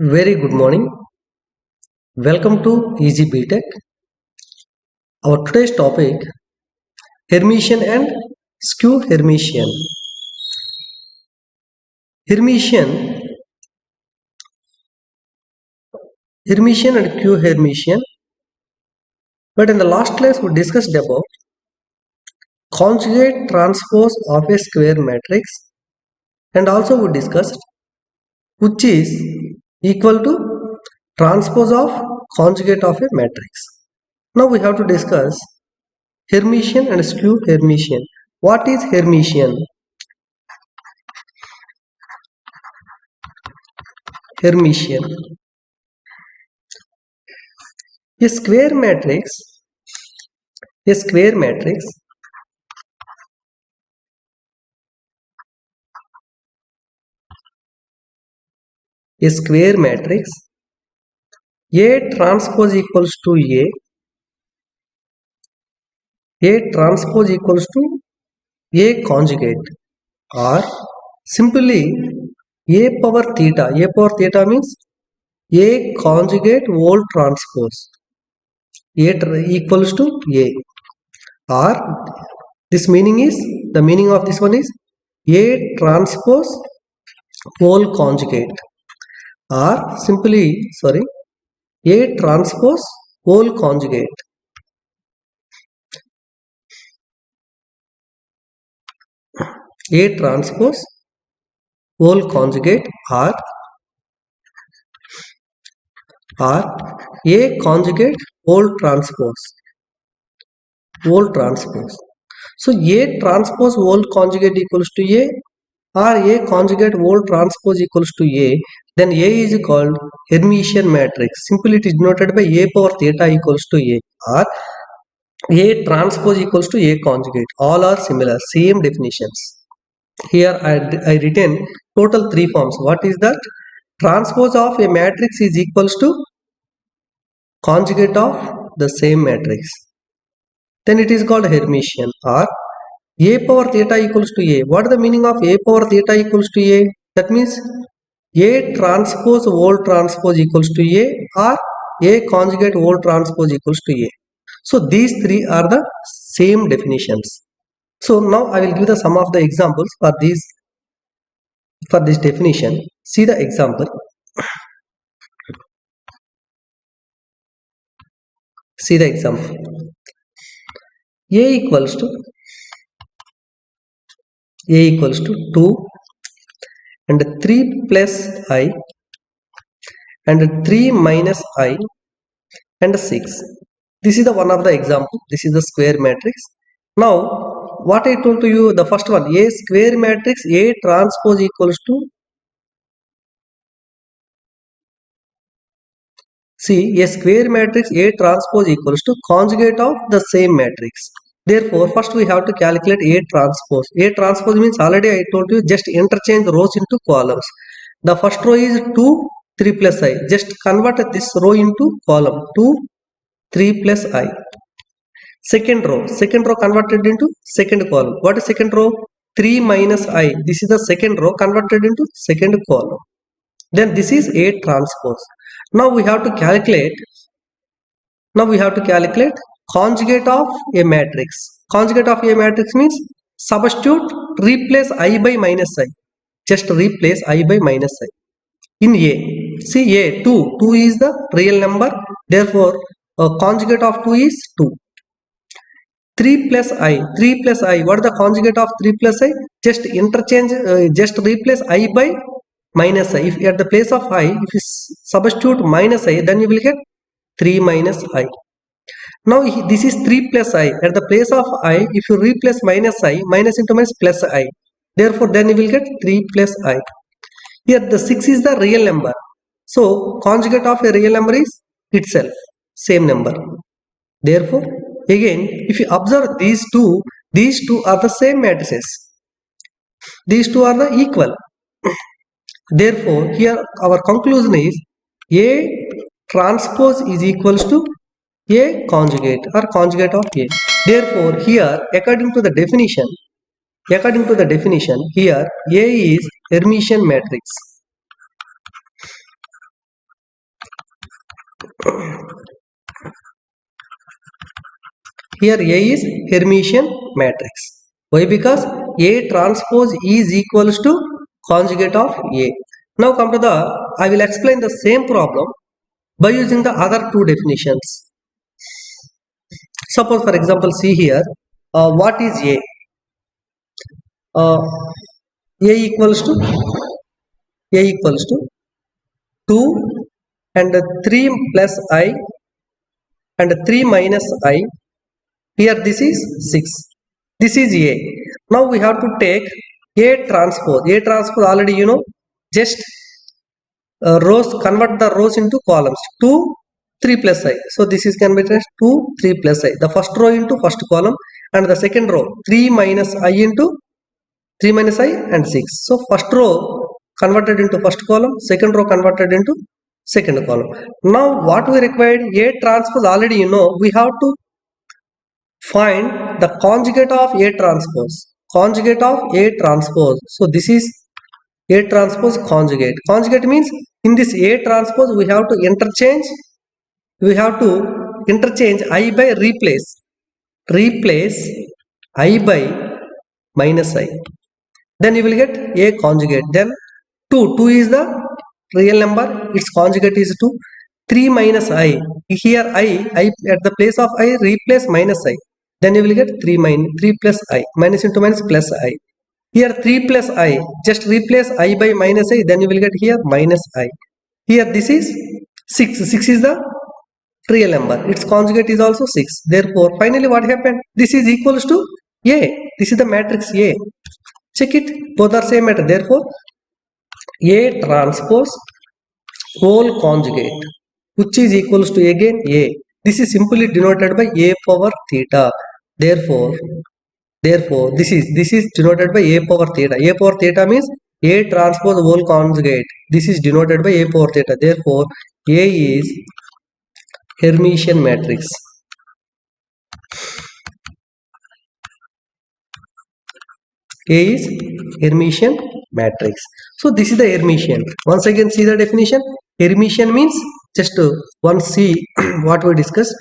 Very good morning. Welcome to Easy BTech. Our today's topic Hermitian and skew Hermitian. Hermitian, Hermitian and skew Hermitian. But in the last class we discussed about conjugate transpose of a square matrix, and also we discussed which is equal to transpose of conjugate of a matrix. Now we have to discuss Hermitian and skew Hermitian. What is Hermitian? Hermitian. A square matrix, a square matrix a square matrix A transpose equals to A transpose equals to A conjugate, or simply A power theta. A power theta means A conjugate whole transpose equals to A, or this meaning is, the meaning of this one is A transpose whole conjugate, or simply A transpose whole conjugate. A transpose whole conjugate, or A conjugate whole transpose. So A transpose whole conjugate equals to A, or A conjugate whole transpose equals to A, then A is called Hermitian matrix. Simply it is denoted by A power theta equals to A, or A transpose equals to A conjugate. All are similar, same definitions. Here I written total three forms. What is that? Transpose of a matrix is equals to conjugate of the same matrix. Then it is called Hermitian, or A power theta equals to A. What is the meaning of A power theta equals to A? That means A transpose whole transpose equals to A, or A conjugate whole transpose equals to A. So these three are the same definitions. So now I will give the some of the examples for this definition. See the example. See the example. A equals to 2 and 3 plus I and 3 minus I and 6. This is the one of the example. This is the square matrix. Now what I told to you, the first one, A square matrix A transpose equals to, see, a square matrix A transpose equals to conjugate of the same matrix. Therefore, first we have to calculate A transpose. A transpose means, already I told you, just interchange rows into columns. The first row is 2, 3 plus I. Just convert this row into column 2, 3 plus I. Second row converted into second column. What is second row? 3 minus I. This is the second row converted into second column. Then this is A transpose. Now we have to calculate conjugate of a matrix. Conjugate of a matrix means substitute, replace I by minus I. Just replace I by minus I in A. See A, 2. 2 is the real number. Therefore, conjugate of 2 is 2. 3 plus I. What is the conjugate of 3 plus I? Just interchange, just replace I by minus I. If at the place of I, if you substitute minus I, then you will get 3 minus I. Now this is 3 plus I. At the place of I, if you replace minus I, minus into minus plus I. Therefore, then you will get 3 plus I. Here the 6 is the real number. So conjugate of a real number is itself same number. Therefore, again, if you observe these two are the same matrices. These two are the equal. Therefore, here our conclusion is A transpose is equals to A conjugate, or conjugate of A. Therefore, here according to the definition, here A is Hermitian matrix. Here A is Hermitian matrix. Why? Because A transpose is equals to conjugate of A. Now come to the, I will explain the same problem by using the other two definitions. Suppose for example, see here, what is A? Uh, A equals to 2 and 3 plus I and 3 minus I. Here this is 6. This is A. Now we have to take A transpose. A transpose already you know. Just rows, convert the rows into columns. 2, 3 plus I. So this is converted as 2, 3 plus I. The first row into first column and the second row 3 minus I into 3 minus I and 6. So first row converted into first column, second row converted into second column. Now what we required, A transpose already you know, we have to find the conjugate of A transpose. Conjugate of A transpose. So this is A transpose conjugate. Conjugate means in this A transpose we have to interchange I by replace. Replace I by minus I. Then you will get A conjugate. Then 2 is the real number, its conjugate is 2. 3 minus I. Here I at the place of I replace minus I. Then you will get 3 plus I. Minus into minus plus I. Here 3 plus I. Just replace I by minus I. Then you will get here minus I. Here this is 6. 6 is the real number. Its conjugate is also 6. Therefore, finally what happened? This is equals to A. This is the matrix A. Check it. Both are same matter. Therefore, A transpose whole conjugate, which is equals to again A. This is simply denoted by A power theta. Therefore, this is denoted by A power theta. A power theta means A transpose whole conjugate. This is denoted by A power theta. Therefore, A is Hermitian matrix. A is Hermitian matrix. So this is the Hermitian. Once again see the definition. Hermitian means just once see what we discussed.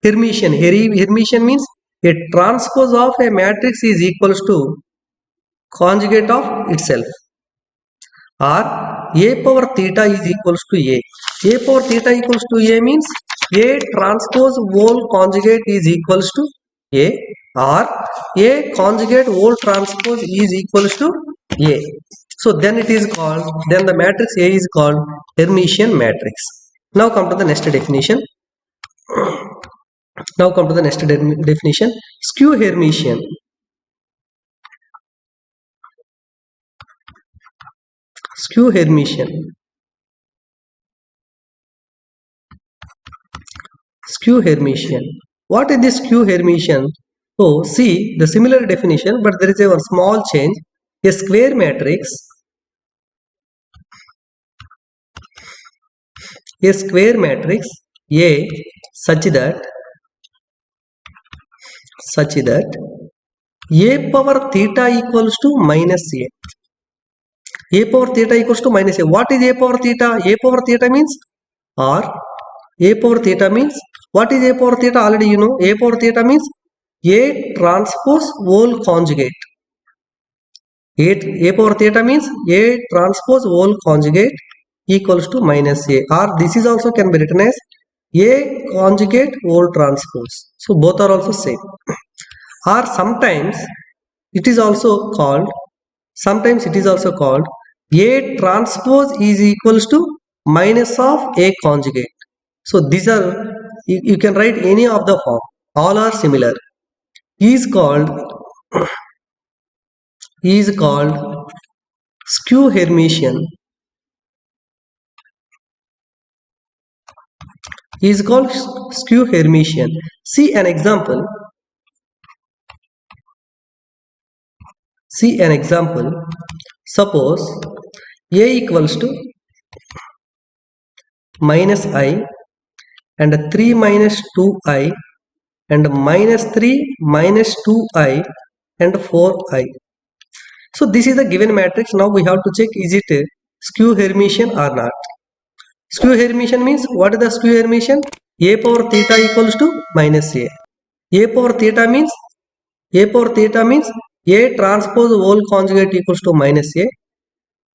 Hermitian means a transpose of a matrix is equals to conjugate of itself, or A power theta is equals to A. A power theta equals to A means A transpose whole conjugate is equals to A, or A conjugate whole transpose is equals to A. So then it is called, then the matrix A is called Hermitian matrix. Now come to the next definition. Skew Hermitian. Skew Hermitian. Skew Hermitian. What is this skew Hermitian? So see the similar definition, but there is a small change. A square matrix. A square matrix A such that A power theta equals to minus A. A power theta equals to minus A. What is A power theta? A power theta means, or A power theta means, what is A power theta? Already you know. A power theta means A transpose whole conjugate. A power theta means A transpose whole conjugate equals to minus A, or this is also can be written as A conjugate whole transpose. So both are also same. Or sometimes it is also called A transpose is equals to minus of A conjugate. So these are, you can write any of the form. All are similar. Is called skew Hermitian. Is called skew Hermitian. See an example. Suppose A equals to minus I and 3 minus 2I and minus 3 minus 2I and 4I. So this is the given matrix. Now we have to check, is it a skew Hermitian or not. Skew Hermitian means, what is the skew Hermitian? A power theta equals to minus A. A power theta means A transpose whole conjugate equals to minus A.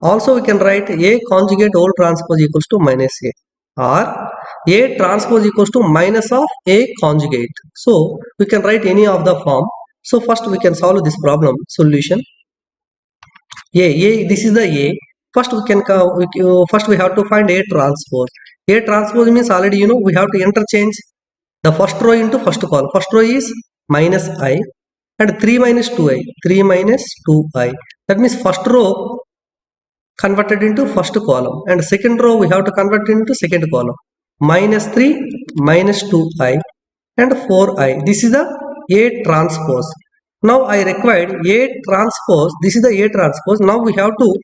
Also we can write A conjugate whole transpose equals to minus A, or A transpose equals to minus of A conjugate. So we can write any of the form. So first we can solve this problem. Solution. This is the A. First first we have to find A transpose. A transpose means already you know we have to interchange the first row into first column. First row is minus I and 3 minus 2I. 3 minus 2I. That means first row converted into first column, and second row we have to convert into second column. Minus 3 minus 2I and 4I. This is the A transpose. Now I required A transpose. This is the A transpose. Now we have to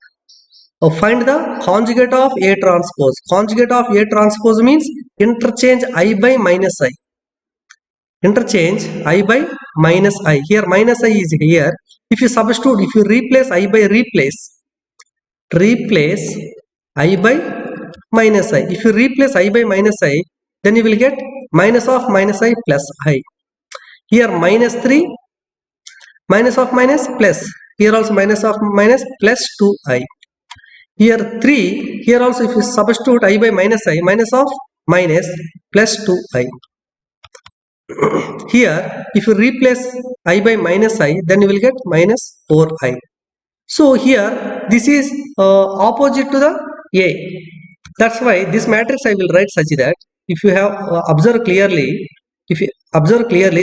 find the conjugate of A transpose. Conjugate of A transpose means interchange I by minus I. Interchange I by minus I. Here minus I is here. If you substitute, if you replace I by replace I by minus I. If you replace I by minus I, then you will get minus of minus I plus I. Here minus 3, minus of minus plus. Here also minus of minus plus 2I. Here 3, here also if you substitute I by minus I, minus of minus plus 2I. Here if you replace I by minus I, then you will get minus 4I. So here this is opposite to the A. That's why this matrix I will write such that if you have observed clearly,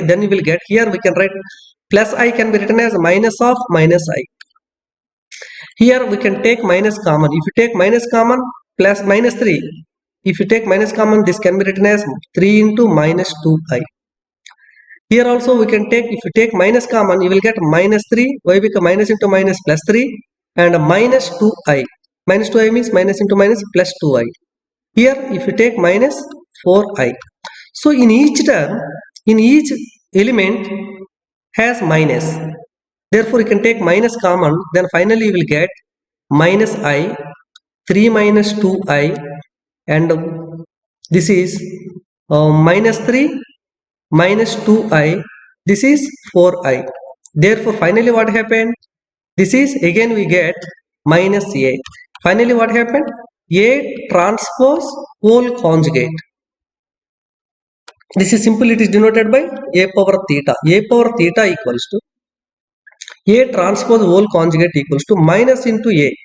then you will get here we can write plus I can be written as minus of minus I. Here we can take minus common. If you take minus common, plus minus 3. If you take minus common, this can be written as 3 into minus 2I. Here also we can take, if you take minus common, you will get minus 3. Why? Because minus into minus plus 3 and minus 2I. Minus 2I means minus into minus plus 2I. Here if you take minus 4I. So in each term, in each element has minus. Therefore you can take minus common, then finally you will get minus I, 3 minus 2I, and this is minus 3 minus 2I, this is 4I. Therefore finally what happened? This is again we get minus A. Finally what happened? A transpose whole conjugate. This is simple, it is denoted by A power theta. A power theta equals to A transpose whole conjugate equals to minus into A.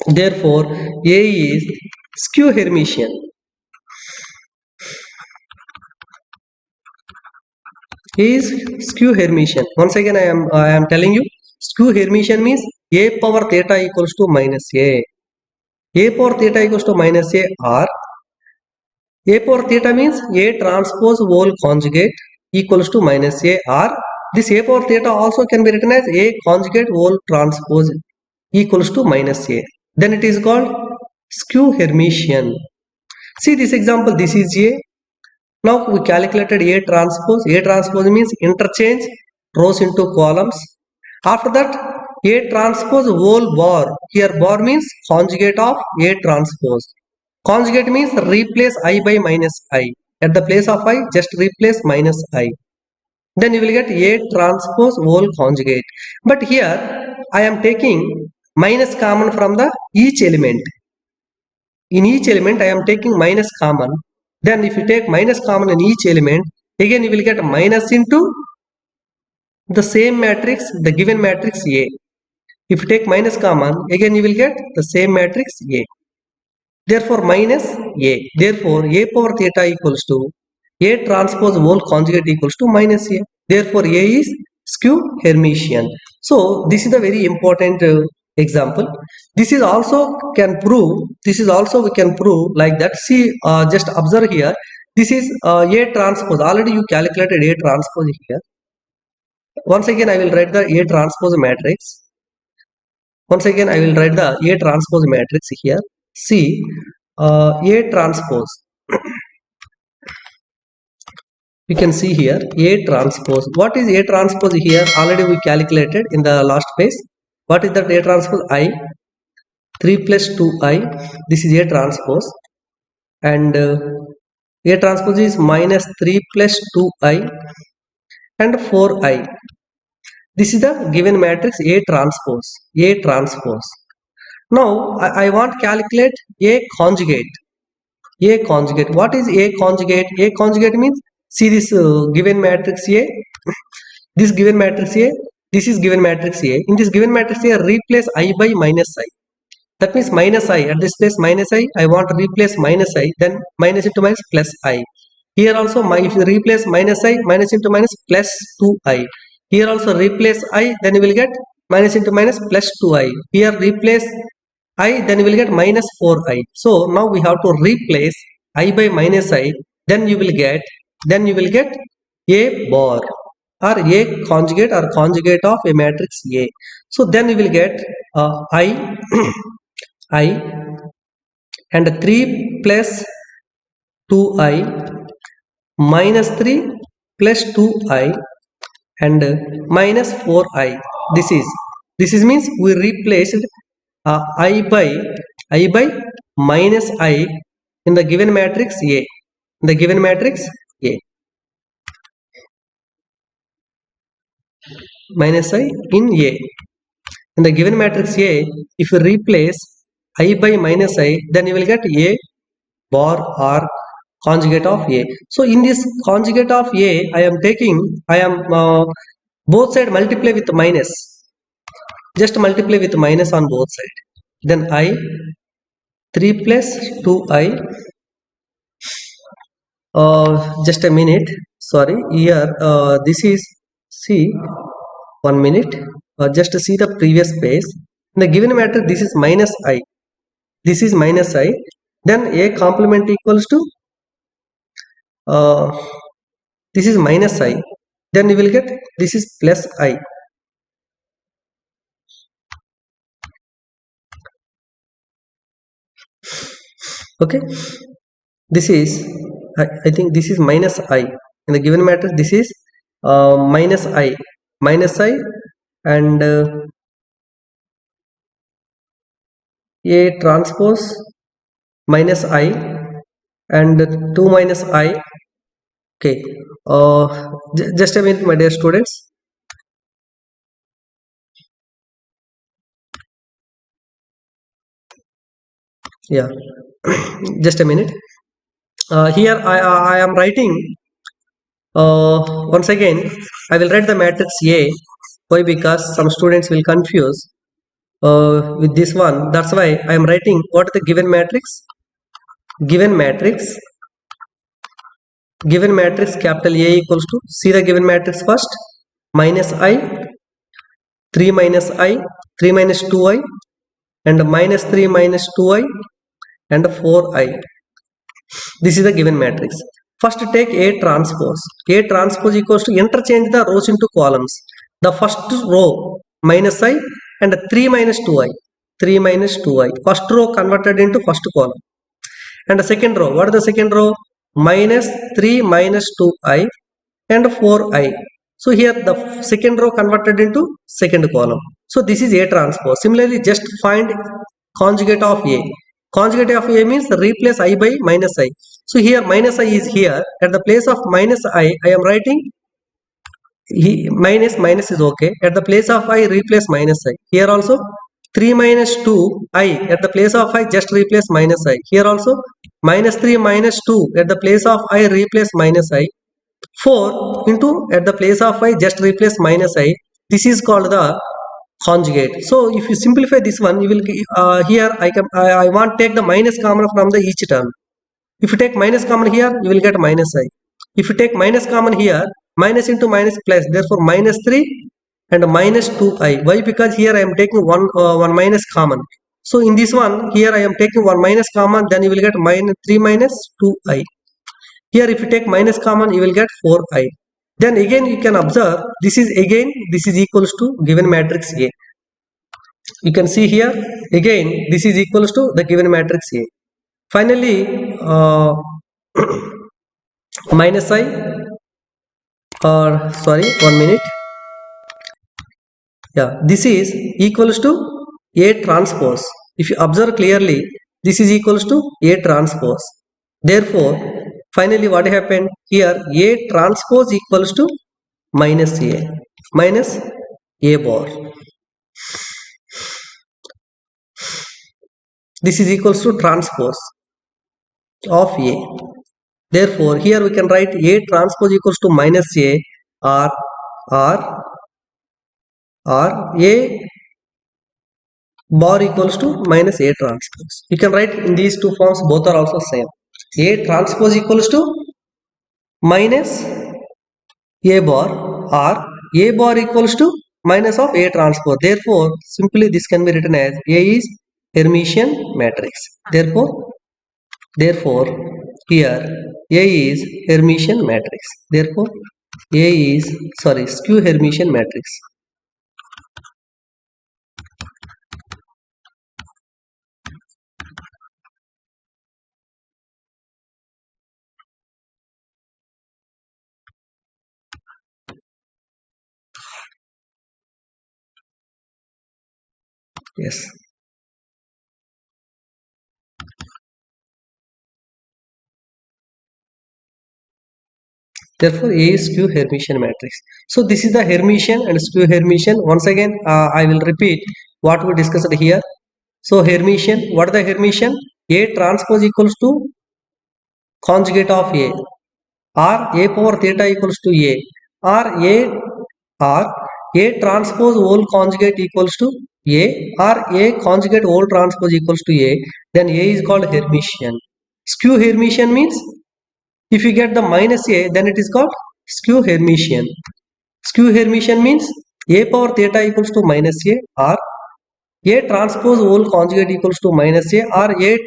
Therefore A is skew Hermitian. Is skew Hermitian. Once again I am telling you, skew Hermitian means A power theta equals to minus A. A power theta equals to minus A, or A power theta means A transpose whole conjugate equals to minus A, or this A power theta also can be written as A conjugate whole transpose equals to minus A. Then it is called skew Hermitian. See this example, this is A. Now we calculated A transpose. A transpose means interchange rows into columns. After that A transpose whole bar. Here bar means conjugate of A transpose. Conjugate means replace I by minus I. At the place of I, just replace minus I. Then you will get A transpose whole conjugate. But here I am taking minus common from the each element. In each element I am taking minus common. Then if you take minus common in each element, again you will get minus into the same matrix, the given matrix A. If you take minus common, again you will get the same matrix A. Therefore minus A. Therefore A power theta equals to A transpose whole conjugate equals to minus A. Therefore A is skew Hermitian. So this is a very important example. This is also can prove, we can prove like that. See, just observe here, this is A transpose. Already you calculated A transpose here. Once again I will write the A transpose matrix. Once again I will write the A transpose matrix here. See, A transpose. You can see here A transpose. What is A transpose here? Already we calculated in the last page. What is that A transpose? I, 3 plus 2I. This is A transpose. And A transpose is minus 3 plus 2I. and 4i. This is the given matrix A transpose. A transpose. Now I want to calculate A conjugate. A conjugate. What is A conjugate? A conjugate means, see this given matrix A. This given matrix A. This is given matrix A. In this given matrix A, replace I by minus I. That means minus I. At this place minus I. I want to replace minus I. Then minus into minus plus I. Here also, if you replace minus I, minus into minus plus 2i. Here also replace I, then you will get minus into minus plus 2i. Here replace I, then you will get minus 4i. So now we have to replace I by minus I. Then you will get A bar or A conjugate or conjugate of a matrix A. So then you will get I I and 3 plus 2i minus 3 plus 2i and minus 4i. This is means we replaced I by minus I in the given matrix A. In the given matrix A. Minus I in A. In the given matrix A, if you replace I by minus I, then you will get A bar or conjugate of A. So in this conjugate of A, I am both side multiply with minus. Just multiply with minus on both side. Then I 3 plus 2i. Just a minute. Sorry. Here this is, see, 1 minute. Just see the previous page. In the given matrix, this is minus I. This is minus I. Then A complement equals to this is minus I. Then you will get this is plus I. Okay. This is I think this is minus I. In the given matrix, this is minus I and A transpose minus I and 2 minus I. Okay. Just a minute, my dear students. Yeah. Just a minute. Here I am writing. Once again, I will write the matrix A. Why? Because some students will confuse with this one. That's why I am writing what is the given matrix. Given matrix capital A equals to, see the given matrix first, minus I, 3 minus I, 3 minus 2I and minus 3 minus 2I and 4I. This is the given matrix. First take A transpose. A transpose equals to, interchange the rows into columns. The first row minus I and 3 minus 2I. 3 minus 2I. First row converted into first column. And the second row, what is the second row? Minus 3 minus 2I and 4I. So here the second row converted into second column. So this is A transpose. Similarly, just find conjugate of A. Conjugate of A means replace I by minus I. So here minus I is here. At the place of minus I am writing minus is okay. At the place of I, replace minus I. Here also 3 minus 2I. At the place of I, just replace minus I. Here also minus 3 minus 2. At the place of I, replace minus I. 4 into, at the place of I, just replace minus I. This is called the conjugate. So if you simplify this one, you will here I want to take the minus common from the each term. If you take minus common here, you will get minus I. If you take minus common here, minus into minus plus, therefore minus 3 and minus 2I. Why? Because here I am taking one minus common. So in this one, here I am taking one minus common, then you will get minus 3 minus 2I. Here if you take minus common, you will get 4I. Then again you can observe, this is equals to given matrix A. You can see here, again this is equals to the given matrix A. Finally, minus I, or sorry, 1 minute. Yeah, this is equals to A transpose. If you observe clearly, this is equals to A transpose. Therefore, finally what happened here? A transpose equals to minus A bar. This is equals to transpose of A. Therefore, here we can write A transpose equals to minus A, or A bar equals to minus A transpose. You can write in these two forms, both are also same. A transpose equals to minus A bar, or A bar equals to minus of A transpose. Therefore, simply this can be written as A is Hermitian matrix. Therefore, here A is Hermitian matrix. Therefore, A is skew Hermitian matrix. Yes. Therefore, A is skew Hermitian matrix. So this is the Hermitian and skew Hermitian. Once again, I will repeat what we discussed here. So Hermitian, what is the Hermitian? A transpose equals to conjugate of A, or A power theta equals to A, or A transpose whole conjugate equals to A, or A conjugate whole transpose equals to A. Then A is called Hermitian. Skew Hermitian means if you get the minus A, then it is called skew Hermitian. Skew Hermitian means A power theta equals to minus A, or A transpose whole conjugate equals to minus A, or A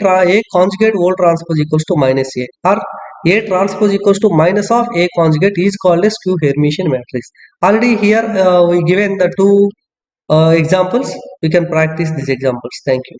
conjugate whole transpose equals to minus A, or A transpose equals to minus of A conjugate is called a skew Hermitian matrix. Already here we given the two examples. We can practice these examples. Thank you.